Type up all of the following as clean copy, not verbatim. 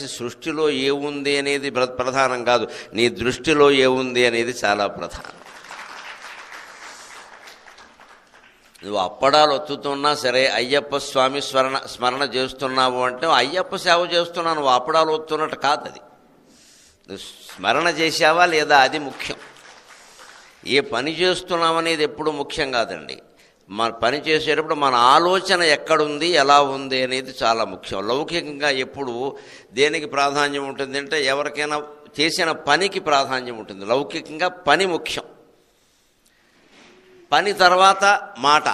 సృష్టిలో ఏముంది అనేది ప్రధానం కాదు, నీ దృష్టిలో ఏముంది అనేది చాలా ప్రధానం. నువ్వు అప్పడాలు ఒత్తుతున్నా సరే, అయ్యప్ప స్వామి స్మరణ చేస్తున్నావు అంటే అయ్యప్ప సేవ చేస్తున్నావు, నువ్వు అప్పడాలు ఒత్తున్నట్టు కాదు. అది నువ్వు స్మరణ చేసావా లేదా అది ముఖ్యం. ఏ పని చేస్తున్నావు అనేది ఎప్పుడు ముఖ్యం కాదండి. మన పని చేసేటప్పుడు మన ఆలోచన ఎక్కడుంది, ఎలా ఉంది అనేది చాలా ముఖ్యం. లౌకికంగా ఎప్పుడు దేనికి ప్రాధాన్యం ఉంటుంది అంటే ఎవరికైనా చేసిన పనికి ప్రాధాన్యం ఉంటుంది. లౌకికంగా పని ముఖ్యం, పని తర్వాత మాట,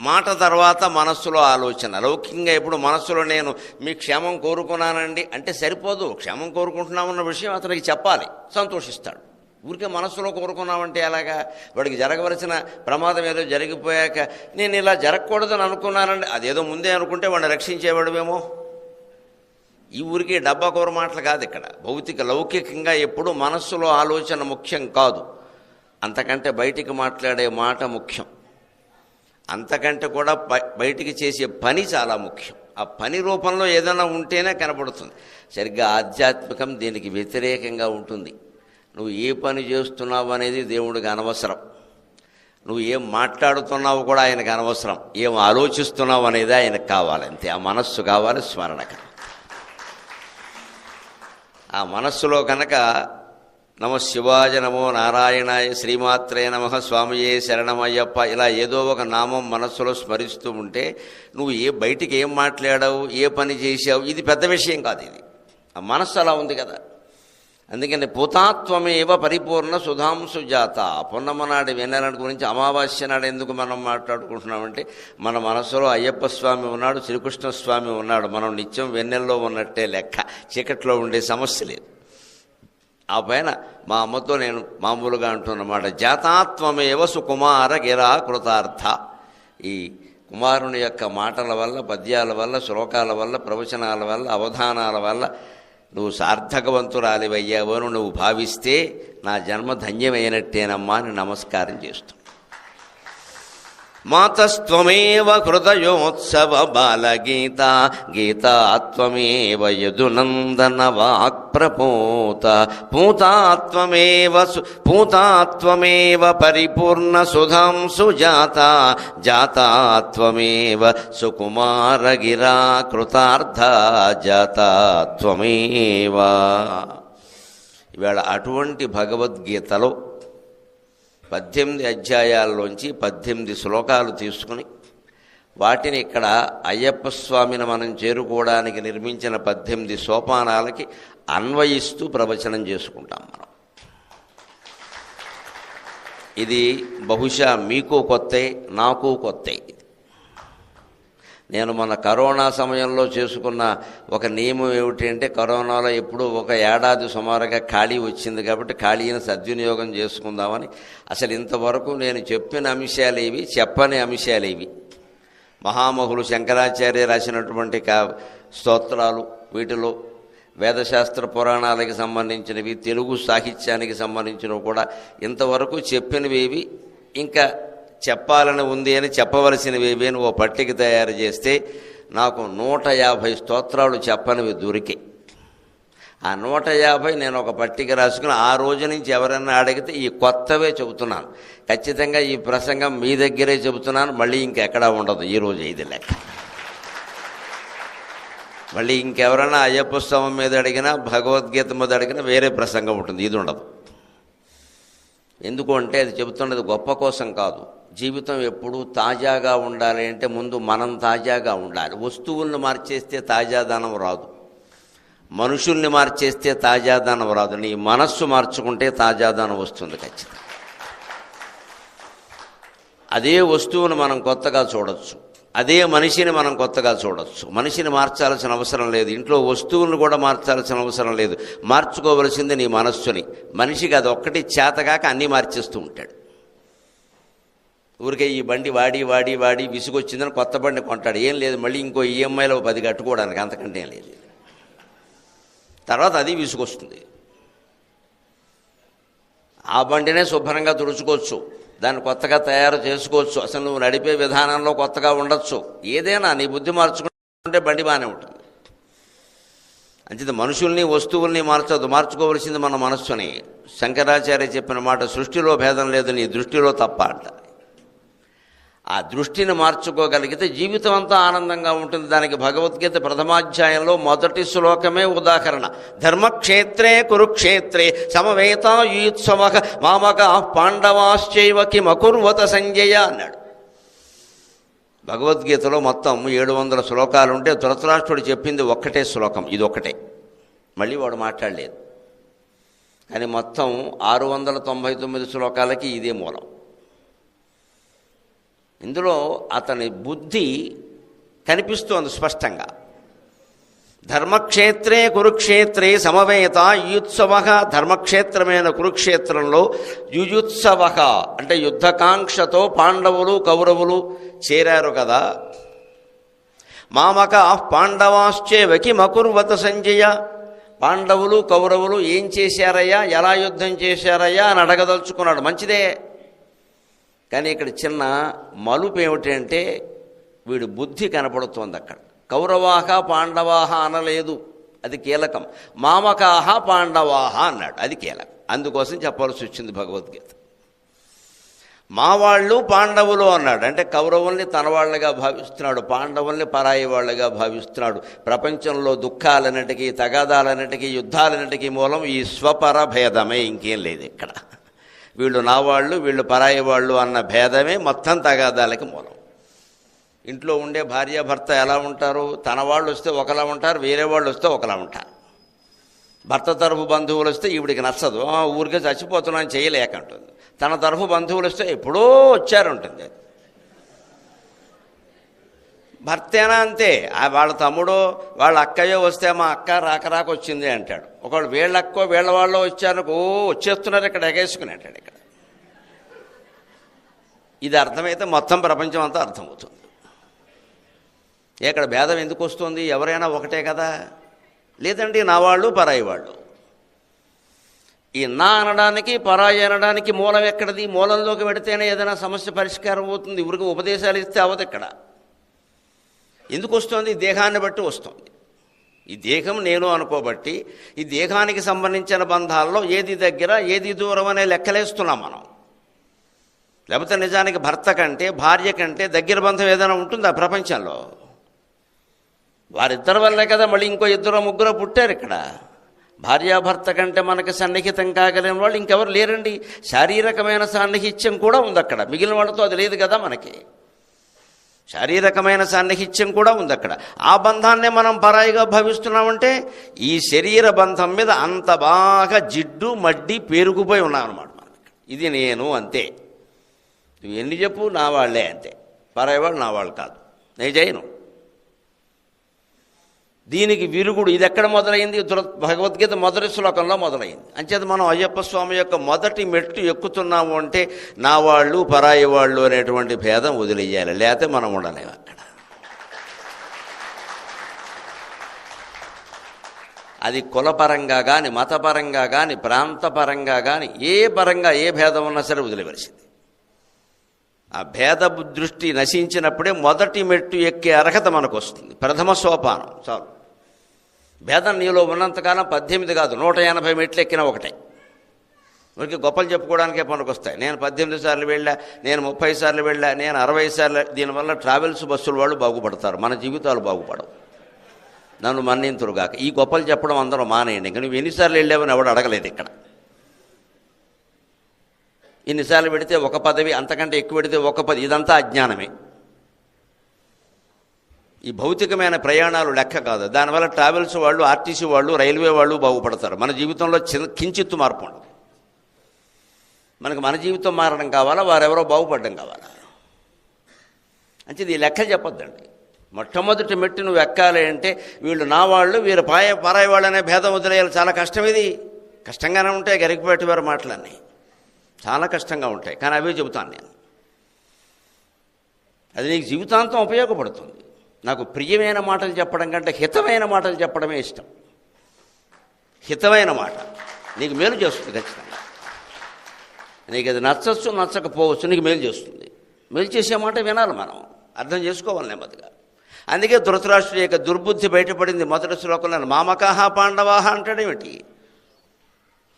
మాట తర్వాత మనస్సులో ఆలోచన. లౌకికంగా ఎప్పుడు మనస్సులో నేను మీ క్షేమం కోరుకున్నానండి అంటే సరిపోదు. క్షేమం కోరుకుంటున్నామన్న విషయం అతనికి చెప్పాలి, సంతోషిస్తాడు. ఊరికే మనస్సులో కోరుకున్నామంటే ఎలాగా? వాడికి జరగవలసిన ప్రమాదం ఏదో జరిగిపోయాక నేను ఇలా జరగకూడదని అనుకున్నానండి, అదేదో ముందే అనుకుంటే వాడిని రక్షించేవాడువేమో. ఈ ఊరికి డబ్బా కూర మాటలు కాదు ఇక్కడ. భౌతిక లౌకికంగా ఎప్పుడు మనస్సులో ఆలోచన ముఖ్యం కాదు, అంతకంటే బయటికి మాట్లాడే మాట ముఖ్యం. అంతకంటే కూడా బయటికి చేసే పని చాలా ముఖ్యం. ఆ పని రూపంలో ఏదైనా ఉంటేనే కనబడుతుంది. సరిగ్గా ఆధ్యాత్మికం దీనికి వ్యతిరేకంగా ఉంటుంది. నువ్వు ఏ పని చేస్తున్నావు అనేది దేవుడికి అనవసరం, నువ్వు ఏం మాట్లాడుతున్నావు కూడా ఆయనకు అనవసరం, ఏం ఆలోచిస్తున్నావు అనేది ఆయనకు కావాలి. అంతే, ఆ మనస్సు కావాలి, స్మరణ కావాలి. ఆ మనస్సులో కనుక నమ శివాయ, నమో నారాయణాయ, శ్రీమాత్రే నమః, స్వామియే శరణమయ్యప్ప, ఇలా ఏదో ఒక నామం మనస్సులో స్మరిస్తూ ఉంటే నువ్వు బయటికి ఏం మాట్లాడావు, ఏ పని చేసావు, ఇది పెద్ద విషయం కాదు. ఇది ఆ మనస్సు అలా ఉంది కదా. అందుకని పూతాత్వమేవ పరిపూర్ణ సుధాంసు జాత. పున్నమ నాడు వెన్నెలని గురించి అమావాస్య నాడు ఎందుకు మనం మాట్లాడుకుంటున్నామంటే మన మనసులో అయ్యప్ప స్వామి ఉన్నాడు, శ్రీకృష్ణ స్వామి ఉన్నాడు. మనం నిత్యం వెన్నెల్లో ఉన్నట్టే లెక్క, చీకట్లో ఉండే సమస్య లేదు. ఆ పైన మా అమ్మతో నేను మామూలుగా అంటున్నమాట, జాతాత్వమేవ సుకుమార గిరా కృతార్థ. ఈ కుమారుని యొక్క మాటల వల్ల, పద్యాల వల్ల, శ్లోకాల వల్ల, ప్రవచనాల వల్ల, అవధానాల వల్ల నువ్వు సార్థకవంతురాలివయ్యావు అని నువ్వు భావిస్తే నా జన్మ ధన్యమైనట్టేనమ్మా అని నమస్కారం చేస్తూ, మాతస్త్వమేవ హృదయోత్సవ బాలగీత, గీతాత్వమేవ యదునందన వాక్ప్రపోత, పూతాత్వమేవ పరిపూర్ణ సుధాంసు జాత, జాతాత్వమేవ సుకుమార గిరా కృతార్థ, జాతాత్వమేవ. ఇవాళ అటువంటి భగవద్గీతలో 18 అధ్యాయాల్లోంచి 18 శ్లోకాలు తీసుకుని వాటిని ఇక్కడ అయ్యప్ప స్వామిని మనం చేరుకోవడానికి నిర్మించిన 18 సోపానాలకి అన్వయిస్తూ ప్రవచనం చేసుకుంటాం మనం. ఇది బహుశా మీకు కొత్తే, నాకు కొత్తే. నేను మన కరోనా సమయంలో చేసుకున్న ఒక నియమం ఏమిటి అంటే, కరోనాలో ఎప్పుడూ ఒక ఏడాది సుమారుగా ఖాళీ వచ్చింది కాబట్టి ఖాళీని సద్వినియోగం చేసుకుందామని. అసలు ఇంతవరకు నేను చెప్పిన అంశాలేవి, చెప్పని అంశాలేవి, మహామహులు శంకరాచార్య రాసినటువంటి స్తోత్రాలు, వీటిలో వేదశాస్త్ర పురాణాలకి సంబంధించినవి, తెలుగు సాహిత్యానికి సంబంధించినవి కూడా ఇంతవరకు చెప్పినవేవి, ఇంకా చెప్పాలని ఉంది అని చెప్పవలసినవి అని ఓ పట్టిక తయారు చేస్తే నాకు 150 స్తోత్రాలు చెప్పనివి దొరికాయి. ఆ 150 నేను ఒక పట్టిక రాసుకుని ఆ రోజు నుంచి ఎవరైనా అడిగితే ఈ కొత్తవే చెబుతున్నాను. ఖచ్చితంగా ఈ ప్రసంగం మీ దగ్గరే చెబుతున్నాను, మళ్ళీ ఇంకెక్కడా ఉండదు. ఈరోజు ఇది లెక్క. మళ్ళీ ఇంకెవరైనా అయ్యప్ప స్వామి మీద అడిగినా, భగవద్గీత మీద అడిగినా వేరే ప్రసంగం ఉంటుంది, ఇది ఉండదు. ఎందుకు అంటే అది చెబుతున్నది గొప్ప కోసం కాదు. జీవితం ఎప్పుడూ తాజాగా ఉండాలి అంటే ముందు మనం తాజాగా ఉండాలి. వస్తువులను మార్చేస్తే తాజాదనం రాదు, మనుషుల్ని మార్చేస్తే తాజాదనం రాదు. నీ మనస్సు మార్చుకుంటే తాజాదనం వస్తుంది ఖచ్చితంగా. అదే వస్తువును మనం కొత్తగా చూడొచ్చు, అదే మనిషిని మనం కొత్తగా చూడొచ్చు. మనిషిని మార్చాల్సిన అవసరం లేదు, ఇంట్లో వస్తువులను కూడా మార్చాల్సిన అవసరం లేదు. మార్చుకోవలసింది నీ మనస్సుని. మనిషికి అది ఒక్కటి చేతగాక అన్నీ మార్చేస్తూ ఉంటాడు. ఊరికే ఈ బండి వాడి వాడి వాడి విసుగొచ్చిందని కొత్త బండి కొంటాడు. ఏం లేదు, మళ్ళీ ఇంకో ఈఎంఐలో 10 కట్టుకోవడానికి, అంతకంటే ఏం లేదు. తర్వాత అది విసుగొస్తుంది. ఆ బండినే శుభ్రంగా తుడుచుకోవచ్చు, దాన్ని కొత్తగా తయారు చేసుకోవచ్చు, అసలు నువ్వు నడిపే విధానంలో కొత్తగా ఉండొచ్చు. ఏదైనా నీ బుద్ధి మార్చుకుంటే బండి బాగానే ఉంటుంది. అంచేత మనుషుల్ని వస్తువుల్ని మార్చుకోవలసింది మన మనస్సుని. శంకరాచార్య చెప్పిన మాట, సృష్టిలో భేదం లేదు, నీ దృష్టిలో తప్ప అంట. ఆ దృష్టిని మార్చుకోగలిగితే జీవితం అంతా ఆనందంగా ఉంటుంది. దానికి భగవద్గీత ప్రథమాధ్యాయంలో మొదటి శ్లోకమే ఉదాహరణ. ధర్మక్షేత్రే కురుక్షేత్రే సమవేతాయుత్సవ మామక పాండవాశ్చైవ కిమకుర్వత సంజయ అన్నాడు. భగవద్గీతలో మొత్తం 700 శ్లోకాలుంటే ధృతరాష్ట్రుడు చెప్పింది ఒక్కటే శ్లోకం, ఇది ఒక్కటే. మళ్ళీ వాడు మాట్లాడలేదు. కానీ మొత్తం 699 శ్లోకాలకి ఇదే మూలం. ఇందులో అతని బుద్ధి కనిపిస్తోంది స్పష్టంగా. ధర్మక్షేత్రే కురుక్షేత్రే సమవేత యుత్సవ, ధర్మక్షేత్రమైన కురుక్షేత్రంలో యుయుత్సవ అంటే యుద్ధకాంక్షతో పాండవులు కౌరవులు చేరారు కదా. మామక పాండవాశ్చైవ కిమకుర్వత సంజయ, పాండవులు కౌరవులు ఏం చేశారయ్యా, ఎలా యుద్ధం చేశారయ్యా అని అడగదలుచుకున్నాడు. మంచిదే, కానీ ఇక్కడ చిన్న మలుపు ఏమిటంటే వీడి బుద్ధి కనపడుతోంది అక్కడ. కౌరవాహ పాండవాహ అనలేదు, అది కీలకం. మామకాహ పాండవాహ అన్నాడు, అది కీలకం. అందుకోసం చెప్పాల్సి వచ్చింది భగవద్గీత. మా వాళ్ళు పాండవులు అన్నాడు, అంటే కౌరవుల్ని తన వాళ్ళగా భావిస్తున్నాడు, పాండవుల్ని పరాయి వాళ్ళగా భావిస్తున్నాడు. ప్రపంచంలో దుఃఖాలన్నిటికీ, తగాదాలన్నిటికీ, యుద్ధాలన్నిటికీ మూలం ఈ స్వపర భేదమే, ఇంకేం లేదు ఇక్కడ. వీళ్ళు నా వాళ్ళు, వీళ్ళు పరాయి వాళ్ళు అన్న భేదమే మొత్తం తగాదాలకి మూలం. ఇంట్లో ఉండే భార్యాభర్త ఎలా ఉంటారు? తన వాళ్ళు వస్తే ఒకలా ఉంటారు, వేరే వాళ్ళు వస్తే ఒకలా ఉంటారు. భర్త తరఫు బంధువులు వస్తే ఈవిడికి నచ్చదు, ఊరికే చచ్చిపోతున్నాను చేయలేకంటుంది. తన తరఫు బంధువులు వస్తే ఎప్పుడో వచ్చారుంటుంది. భర్తేనా అంతే, వాళ్ళ తమ్ముడో వాళ్ళ అక్కయ్యో వస్తే మా అక్క రాక వచ్చింది అంటాడు. ఒకళ్ళు వీళ్ళ అక్కో వీళ్ళ వాళ్ళు వచ్చారు, వచ్చేస్తున్నారు ఇక్కడ ఎగేసుకుని అంటాడు. ఇక్కడ ఇది అర్థమైతే మొత్తం ప్రపంచం అంతా అర్థమవుతుంది. ఇక్కడ భేదం ఎందుకు వస్తుంది? ఎవరైనా ఒకటే కదా. లేదండి నా వాళ్ళు పరాయి వాళ్ళు. ఈ నా అనడానికి పరాయి అనడానికి మూలం ఎక్కడిది? మూలంలోకి పెడితేనే ఏదైనా సమస్య పరిష్కారం అవుతుంది. ఊరికి ఉపదేశాలు ఇస్తే అవ్వదు. ఇక్కడ ఎందుకు వస్తుంది? దేహాన్ని బట్టి వస్తుంది. ఈ దేహం నేను అనుకోబట్టి ఈ దేహానికి సంబంధించిన బంధాల్లో ఏది దగ్గర ఏది దూరం అనే లెక్కలేస్తున్నాం మనం. లేకపోతే నిజానికి భర్త కంటే భార్య కంటే దగ్గర బంధం ఏదైనా ఉంటుందా ప్రపంచంలో? వారిద్దరి వల్లే కదా మళ్ళీ ఇంకో 2-3 పుట్టారు ఇక్కడ. భార్యాభర్త కంటే మనకి సన్నిహితం కాగలిగిన వాళ్ళు ఇంకెవరు లేరండి. శారీరకమైన సాన్నిహిత్యం కూడా ఉంది అక్కడ, మిగిలిన వాళ్ళతో అది లేదు కదా. మనకి శారీరకమైన సాన్నిహిత్యం కూడా ఉంది అక్కడ. ఆ బంధాన్నే మనం పరాయిగా భావిస్తున్నామంటే ఈ శరీర బంధం మీద అంత బాగా జిడ్డు మడ్డి పేరుకుపోయి ఉన్నాం అన్నమాట మనకి. ఇది నేను అంతే, నువ్వు ఎన్ని చెప్పు నా వాళ్ళే అంతే, పరాయి వాళ్ళు నా వాళ్ళు కాదు, నేను చేయను. దీనికి విరుగుడు ఇది ఎక్కడ మొదలైంది? భగవద్గీత మొదటి శ్లోకంలో మొదలైంది. అంచేత మనం అయ్యప్ప స్వామి యొక్క మొదటి మెట్టు ఎక్కుతున్నాము అంటే నా వాళ్ళు పరాయి వాళ్ళు అనేటువంటి భేదం వదిలేయాలి, లేకపోతే మనం ఉండలేము అక్కడ. అది కులపరంగా కానీ మతపరంగా కానీ ప్రాంతపరంగా కానీ ఏ పరంగా ఏ భేదం ఉన్నా సరే వదిలేవలసింది. ఆ భేద దృష్టి నశించినప్పుడే మొదటి మెట్టు ఎక్కే అర్హత మనకు వస్తుంది. ప్రథమ సోపానం చాలు. భేదం నీలో ఉన్నంతకాలం 18 కాదు 180 మెట్లు ఎక్కినా ఒకటే. మనకి గొప్పలు చెప్పుకోవడానికే పనికొస్తాయి. నేను 18 సార్లు వెళ్ళా, నేను 30 సార్లు వెళ్ళా, నేను 60 సార్లు. దీనివల్ల ట్రావెల్స్ బస్సుల వాళ్ళు బాగుపడతారు, మన జీవితాలు బాగుపడవు. నన్ను మన్నింతురుగాక. ఈ గొప్పలు చెప్పడం అందరూ మానేయండి. ఇంకా నువ్వు ఎన్నిసార్లు వెళ్ళావని ఎవడు అడగలేదు ఇక్కడ. ఇన్నిసార్లు పెడితే ఒక పదవి, అంతకంటే ఎక్కువ పెడితే ఒక పది, ఇదంతా అజ్ఞానమే. ఈ భౌతికమైన ప్రయాణాలు లెక్క కాదు. దానివల్ల ట్రావెల్స్ వాళ్ళు, ఆర్టీసీ వాళ్ళు, రైల్వే వాళ్ళు బాగుపడతారు. మన జీవితంలో కించిత్తు మార్పు ఉండదు. మనకు మన జీవితం మారడం కావాలా, వారెవరో బాగుపడడం కావాలా? అంటే ఈ లెక్క చెప్పొద్దండి. మొట్టమొదటి మెట్టు నువ్వు ఎక్కాలి అంటే వీళ్ళు నా వాళ్ళు వీరు పరాయి వాళ్ళు అనే భేదం వదిలేయాలి. చాలా కష్టం. ఇది కష్టంగానే ఉంటాయి గరికపేట వారి మాటలన్నీ, చాలా కష్టంగా ఉంటాయి. కానీ అవే చెబుతాను నేను. అది నీకు జీవితాంతం ఉపయోగపడుతుంది. నాకు ప్రియమైన మాటలు చెప్పడం కంటే హితమైన మాటలు చెప్పడమే ఇష్టం. హితమైన మాట నీకు మేలు చేస్తుంది ఖచ్చితంగా. నీకు అది నచ్చచ్చు నచ్చకపోవచ్చు, నీకు మేలు చేస్తుంది. మేలు చేసే మాట వినాలి, మనం అర్థం చేసుకోవాలి నెమ్మదిగా. అందుకే ధృతరాష్ట్రుడి యొక్క దుర్బుద్ధి బయటపడింది మొదటి శ్లోకంలో. మామకాహ పాండవాహ అంటాడేమిటి?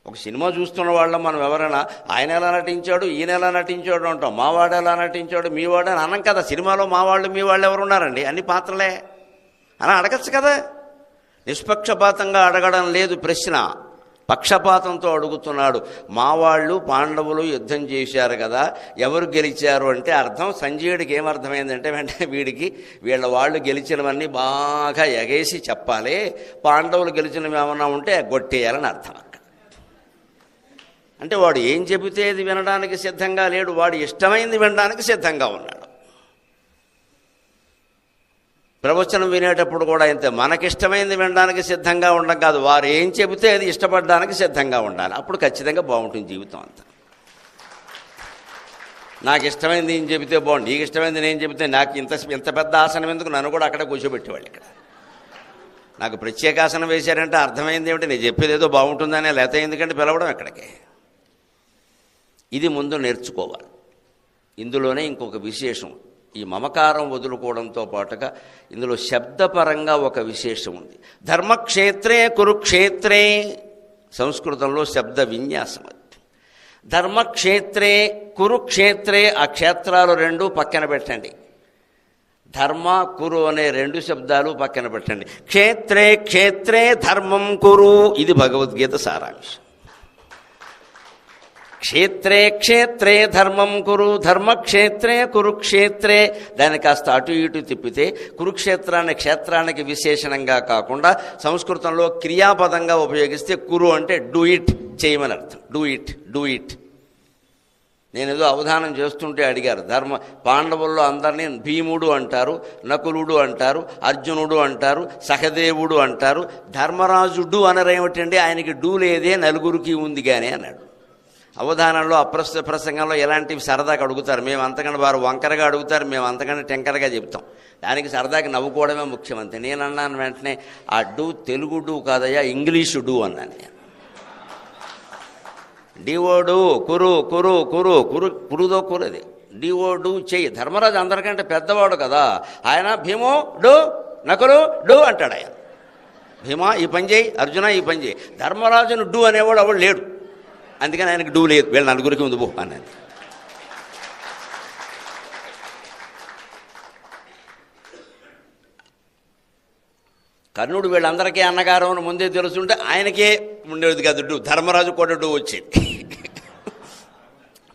ఒక సినిమా చూస్తున్న వాళ్ళం మనం ఎవరైనా ఆయన ఎలా నటించాడు, ఈయన ఎలా నటించాడు అంటాం. మావాడు ఎలా నటించాడు, మీ వాడు అని అనం కదా. సినిమాలో మా వాళ్ళు మీ వాళ్ళు ఎవరు ఉన్నారండి? అన్ని పాత్రలే అని అడగచ్చు కదా. నిష్పక్షపాతంగా అడగడం లేదు ప్రశ్న, పక్షపాతంతో అడుగుతున్నాడు. మా వాళ్ళు పాండవులు యుద్ధం చేశారు కదా, ఎవరు గెలిచారు అంటే అర్థం సంజయుడికి ఏమర్థమైందంటే వెంటనే వీళ్ళ వాళ్ళు గెలిచినవన్నీ బాగా ఎగేసి చెప్పాలి, పాండవులు గెలిచినవి ఏమన్నా ఉంటే గొట్టేయాలని అర్థం. అంటే వాడు ఏం చెబితే అది వినడానికి సిద్ధంగా లేడు, వాడు ఇష్టమైంది వినడానికి సిద్ధంగా ఉన్నాడు. ప్రవచనం వినేటప్పుడు కూడా ఇంతే, మనకిష్టమైంది వినడానికి సిద్ధంగా ఉండడం కాదు, వారు ఏం చెబితే అది ఇష్టపడడానికి సిద్ధంగా ఉండాలి. అప్పుడు ఖచ్చితంగా బాగుంటుంది జీవితం అంతా. నాకు ఇష్టమైంది ఏం చెబితే బాగుంది, నీకు ఇష్టమైంది నేను చెబితే నాకు ఇంత పెద్ద ఆసనం ఎందుకు, నన్ను కూడా అక్కడే కూర్చోబెట్టేవాళ్ళు. ఇక్కడ నాకు ప్రత్యేకాసనం వేశారంటే అర్థమైంది ఏమిటి, నేను చెప్పేది ఏదో బాగుంటుందనే, లేకపోతే ఎందుకంటే పిలవడం ఎక్కడికి. ఇది ముందు నేర్చుకోవాలి. ఇందులోనే ఇంకొక విశేషం, ఈ మమకారం వదులుకోవడంతో పాటుగా ఇందులో శబ్దపరంగా ఒక విశేషం ఉంది. ధర్మక్షేత్రే కురుక్షేత్రే, సంస్కృతంలో శబ్ద విన్యాసం అది. ధర్మక్షేత్రే కురుక్షేత్రే, ఆ క్షేత్రాలు రెండు పక్కన పెట్టండి. ధర్మ కురు అనే రెండు శబ్దాలు పక్కన పెట్టండి. క్షేత్రే క్షేత్రే ధర్మం కురు, ఇది భగవద్గీత సారాంశం. క్షేత్రే క్షేత్రే ధర్మం కురు, ధర్మక్షేత్రే కురుక్షేత్రే. దాన్ని కాస్త అటు ఇటు తిప్పితే కురుక్షేత్రాన్ని క్షేత్రానికి విశేషణంగా కాకుండా సంస్కృతంలో క్రియాపదంగా ఉపయోగిస్తే కురు అంటే డూ ఇట్, చేయమని అర్థం. Do it, do it. నేనేదో అవధానం చేస్తుంటే అడిగారు, పాండవుల్లో అందరినీ భీముడు అంటారు, నకులుడు అంటారు, అర్జునుడు అంటారు, సహదేవుడు అంటారు, ధర్మరాజుడు అనరేమిటండి, ఆయనకి డూ లేదే, నలుగురికి ఉంది కానీ అన్నాడు. అవధానంలో అప్రస్తుత ప్రసంగంలో ఎలాంటివి సరదాగా అడుగుతారు, మేము అంతకంటే వారు వంకరగా అడుగుతారు, మేము అంతకంటే టెంకరగా చెప్తాం. దానికి సరదాకి నవ్వుకోవడమే ముఖ్యమంత్రి. నేను అన్నాను వెంటనే, ఆ డూ తెలుగు డూ కాదయ్యా, ఇంగ్లీషు డూ అన్నాను నేను. డివోడు కురు కురు కురు కురు కురుదో కురది, డివోడు చెయ్యి. ధర్మరాజు అందరికంటే పెద్దవాడు కదా, ఆయన భీమో డూ, నకులు డూ అంటాడు. ఆయన భీమా ఈ పని చేయి, అర్జున ఈ పని చేయి. ధర్మరాజును డూ అనేవాడు అవడు లేడు, అందుకని ఆయనకు డూ లేదు. వీళ్ళ నలుగురికి ఉంది బో అన్నది. కర్ణుడు వీళ్ళందరికీ అన్నగారు అని ముందే తెలుసుంటే ఆయనకే ఉండేది కదా డూ, ధర్మరాజు కూడా డూ వచ్చేది.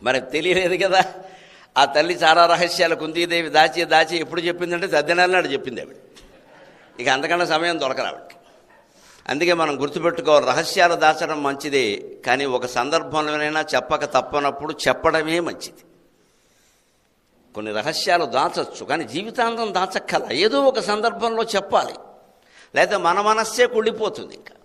మరి తెలియలేదు కదా. ఆ తల్లి చాలా రహస్యాలు కుంతీదేవి దాచి ఎప్పుడు చెప్పిందంటే తద్దినాడు చెప్పింది ఆవిడ. ఇక అంతకన్నా సమయం దొరకరావిడ. అందుకే మనం గుర్తుపెట్టుకోవాలి, రహస్యాలు దాచడం మంచిదే, కానీ ఒక సందర్భంలోనైనా చెప్పక తప్పనప్పుడు చెప్పడమే మంచిది. కొన్ని రహస్యాలు దాచచ్చు, కానీ జీవితాంతం దాచక్కల, ఏదో ఒక సందర్భంలో చెప్పాలి, లేకపోతే మన మనస్సే కుళ్ళిపోతుంది. ఇంకా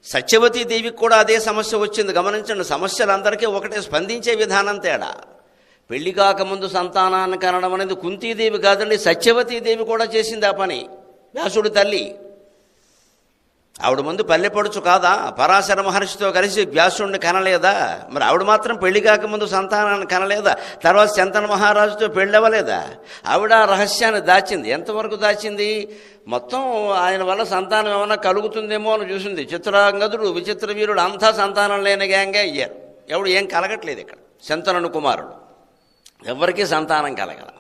సత్యవతీ దేవికి కూడా అదే సమస్య వచ్చింది. గమనించండి, సమస్యలందరికీ ఒకటే, స్పందించే విధానం తేడా. పెళ్లి కాకముందు సంతానాన్ని కనడం అనేది కుంతీదేవి కాదండి, సత్యవతీదేవి కూడా చేసింది ఆ పని. వ్యాసుడి తల్లి ఆవిడ ముందు పల్లెపడుచు కాదా, పరాశర మహర్షితో కలిసి వ్యాసుడిని కనలేదా? మరి ఆవిడ మాత్రం పెళ్లి కాకముందు సంతానాన్ని కనలేదా? తర్వాత శంతన మహారాజుతో పెళ్ళవలేదా? ఆవిడ ఆ రహస్యాన్ని దాచింది. ఎంతవరకు దాచింది? మొత్తం ఆయన వల్ల సంతానం ఏమైనా కలుగుతుందేమో అని చూసింది. చిత్రాంగదుడు, విచిత్ర వీరుడు అంతా సంతానం లేని గ్యాంగే అయ్యారు. ఎవడు ఏం కలగట్లేదు. ఇక్కడ శంతనుని కుమారుడు ఎవరికీ సంతానం కలగల.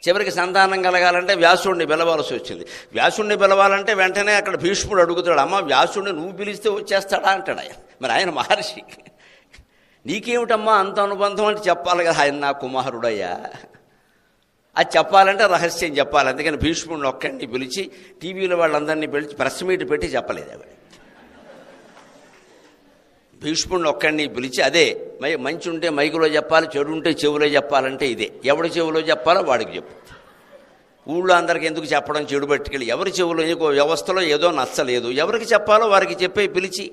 చివరికి సంతానం కలగాలంటే వ్యాసుడిని పిలవాల్సి వచ్చింది. వ్యాసుడిని పిలవాలంటే వెంటనే అక్కడ భీష్ముడు అడుగుతాడు, అమ్మ వ్యాసుడిని నువ్వు పిలిస్తే వచ్చేస్తాడా అంటాడు ఆయన. మరి ఆయన మహర్షి, నీకేమిటమ్మా అంత అనుబంధం అంటే చెప్పాలి కదా, ఆయన నా కుమారుడయ్యా. అది చెప్పాలంటే రహస్యం చెప్పాలి. అందుకని భీష్ముడిని ఒక్కడిని పిలిచి టీవీలో వాళ్ళందరినీ పిలిచి ప్రెస్ మీట్ పెట్టి చెప్పలేదు ఆవిడ. భీష్ముడిని ఒక్కడిని పిలిచి అదే మంచి ఉంటే మైకులో చెప్పాలి, చెడు ఉంటే చెవులో చెప్పాలంటే ఇదే. ఎవడి చెవులో చెప్పాలో వాడికి చెప్పు. ఊళ్ళో అందరికి ఎందుకు చెప్పడం, చెడు పట్టుకెళ్ళి ఎవరి చెవులో వ్యవస్థలో ఏదో నచ్చలేదు, ఎవరికి చెప్పాలో వారికి చెప్పే పిలిచి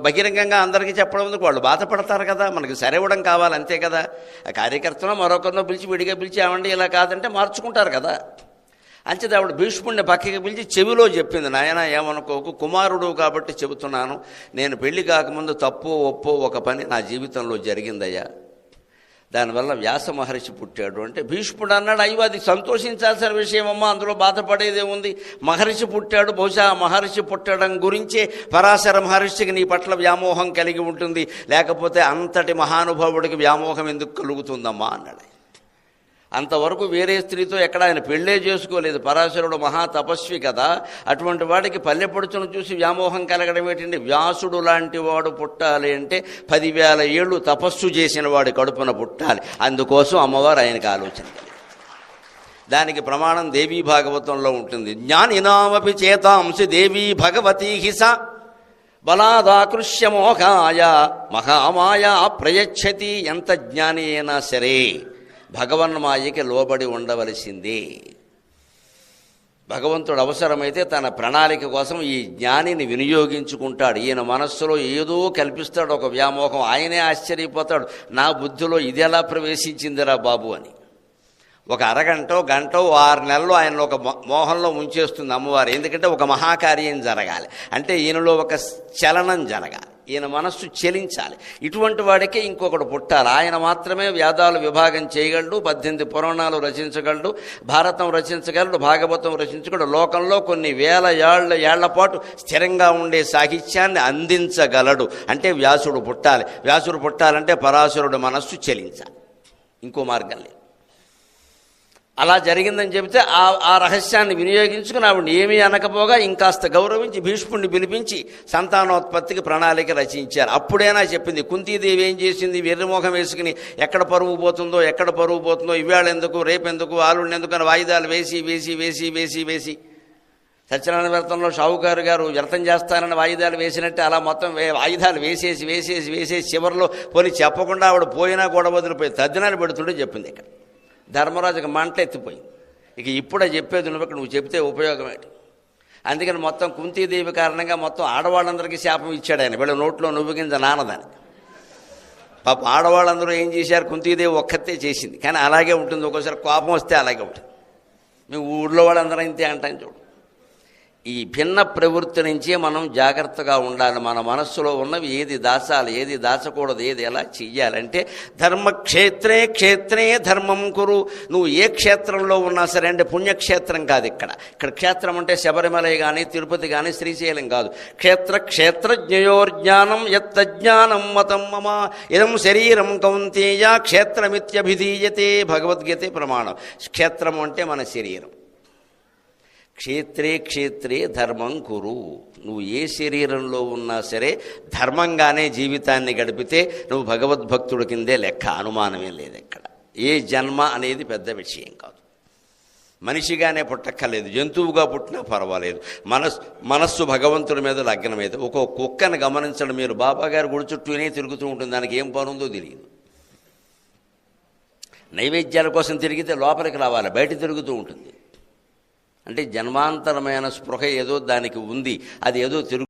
బహిరంగంగా అందరికీ చెప్పడం ఎందుకు, వాళ్ళు బాధపడతారు కదా. మనకి సరివ్వడం కావాలి అంతే కదా. ఆ కార్యకర్తలో మరొకరినో పిలిచి విడిగా పిలిచి ఏమండి ఇలా కాదంటే మార్చుకుంటారు కదా. అంచేది ఆవిడ భీష్ముడిని పక్కకి పిలిచి చెవిలో చెప్పింది, నాయన ఏమనుకోకు, కుమారుడు కాబట్టి చెబుతున్నాను, నేను పెళ్లి కాకముందు తప్పో ఒప్పో ఒక పని నా జీవితంలో జరిగిందయ్యా. దానివల్ల వ్యాస మహర్షి పుట్టాడు అంటే భీష్ముడు అన్నాడు, అయ్యో అది సంతోషించాల్సిన విషయమమ్మా, అందులో బాధపడేదే ఉంది. మహర్షి పుట్టాడు, బహుశా మహర్షి పుట్టడం గురించే పరాశర మహర్షికి నీ పట్ల వ్యామోహం కలిగి ఉంటుంది, లేకపోతే అంతటి మహానుభావుడికి వ్యామోహం ఎందుకు కలుగుతుందమ్మా అన్నాడు. అంతవరకు వేరే స్త్రీతో ఎక్కడ ఆయన పెళ్ళే చేసుకోలేదు. పరాశరుడు మహా తపస్వి కదా, అటువంటి వాడికి పల్లెపడుచును చూసి వ్యామోహం కలగడం ఏంటంటే, వ్యాసుడు లాంటి వాడు పుట్టాలి అంటే 10,000 ఏళ్ళు తపస్సు చేసిన వాడి కడుపున పుట్టాలి. అందుకోసం అమ్మవారు ఆయనకు ఆలోచన కలిగింది. దానికి ప్రమాణం దేవీ భాగవతంలో ఉంటుంది. జ్ఞానినామపి చేతాంసి దేవీ భగవతీ హిస బలాదాకృష్య మోహాయ మహామాయ ప్రయచ్చతి. ఎంత జ్ఞాని అయినా సరే భగవన్మాయకి లోబడి ఉండవలసిందే. భగవంతుడు అవసరమైతే తన ప్రణాళిక కోసం ఈ జ్ఞానిని వినియోగించుకుంటాడు. ఈయన మనస్సులో ఏదో కల్పిస్తాడు ఒక వ్యామోహం. ఆయనే ఆశ్చర్యపోతాడు, నా బుద్ధిలో ఇది ఎలా ప్రవేశించిందిరా బాబు అని. ఒక అరగంటో గంటో 6 నెలలు ఆయన ఒక మోహంలో ముంచేస్తుంది అమ్మవారు. ఎందుకంటే ఒక మహాకార్యం జరగాలి అంటే ఈయనలో ఒక చలనం జరగాలి, ఈయన మనస్సు చెలించాలి. ఇటువంటి వాడికే ఇంకొకడు పుట్టాలి. ఆయన మాత్రమే వేదాలు విభాగం చేయగలడు, 18 పురాణాలు రచించగలడు, భారతం రచించగలడు, భాగవతం రచించగలడు. లోకంలో కొన్ని వేల ఏళ్ల పాటు స్థిరంగా ఉండే సాహిత్యాన్ని అందించగలడు. అంటే వ్యాసుడు పుట్టాలి. వ్యాసుడు పుట్టాలంటే పరాశరుడు మనస్సు చెలించాలి, ఇంకో మార్గం లేదు. అలా జరిగిందని చెబితే ఆ రహస్యాన్ని వినియోగించుకుని ఆవిడ ఏమీ అనకపోగా ఇంకాస్త గౌరవించి భీష్ముడిని పిలిపించి సంతానోత్పత్తికి ప్రణాళిక రచించారు. అప్పుడైనా చెప్పింది. కుంతీదేవి ఏం చేసింది, వెర్రిమోహం వేసుకుని ఎక్కడ పరువు పోతుందో ఇవాళ ఎందుకు రేపెందుకు ఆలుండి ఎందుకు అని వాయిదాలు వేసి వేసి వేసి వేసి వేసి సత్యనారాయణ వ్రతంలో షావుకారు గారు వ్రతం చేస్తానని వాయిదాలు వేసినట్టే అలా మొత్తం వాయిదాలు వేసేసి వేసేసి వేసేసి చివరిలో పోనీ చెప్పకుండా ఆవిడ పోయినా కూడా వదిలిపోయి తద్దినాలు పెడుతుంటే చెప్పింది. ఇక్కడ ధర్మరాజుకి మంట ఎత్తిపోయింది. ఇక ఇప్పుడే చెప్పేది నువ్వు చెప్తే ఉపయోగం ఏంటి. అందుకని మొత్తం కుంతీదేవి కారణంగా మొత్తం ఆడవాళ్ళందరికీ శాపం ఇచ్చాడు ఆయన, వీళ్ళ నోట్లో నువ్వు కింద నానదని. పాప ఆడవాళ్ళందరూ ఏం చేశారు, కుంతీదేవి ఒక్కతే చేసింది. కానీ అలాగే ఉంటుంది, ఒక్కోసారి కోపం వస్తే అలాగే ఉంటుంది. మేము ఊళ్ళో వాళ్ళందరూ ఇంతే అంటాం చూడు. ఈ భిన్న ప్రవృత్తి నుంచే మనం జాగ్రత్తగా ఉండాలి. మన మనస్సులో ఉన్నవి ఏది దాచాలి, ఏది దాచకూడదు, ఏది ఎలా చెయ్యాలంటే ధర్మక్షేత్రే క్షేత్రే ధర్మం కురు. నువ్వు ఏ క్షేత్రంలో ఉన్నా సరే, అంటే పుణ్యక్షేత్రం కాదు ఇక్కడ క్షేత్రం అంటే శబరిమల కానీ తిరుపతి కానీ శ్రీశైలం కాదు. క్షేత్రజ్ఞయోర్జ్ఞానం యత్తజ్ఞానం మతం మమ ఇదం శరీరం కౌంతేయ క్షేత్రమిత్యభిధీయతే. భగవద్గీతే ప్రమాణం. క్షేత్రం అంటే మన శరీరం. క్షేత్రే క్షేత్రే ధర్మం కురు. నువ్వు ఏ శరీరంలో ఉన్నా సరే ధర్మంగానే జీవితాన్ని గడిపితే నువ్వు భగవద్భక్తుడి కిందే లెక్క, అనుమానమే లేదు. ఎక్కడ ఏ జన్మ అనేది పెద్ద విషయం కాదు. మనిషిగానే పుట్టక్కర్లేదు, జంతువుగా పుట్టినా పర్వాలేదు. మనస్సు భగవంతుడి మీద లగ్నమైతే. ఒక కుక్కను గమనించడం మీరు. బాబాగారు గుడి చుట్టూనే తిరుగుతూ ఉంటుంది, దానికి ఏం పనుందో తెలియదు. నైవేద్యాల కోసం తిరిగితే లోపలికి రావాలి, బయట తిరుగుతూ ఉంటుంది. అంటే జన్మాంతరమైన స్పృహ ఏదో దానికి ఉంది, అది ఏదో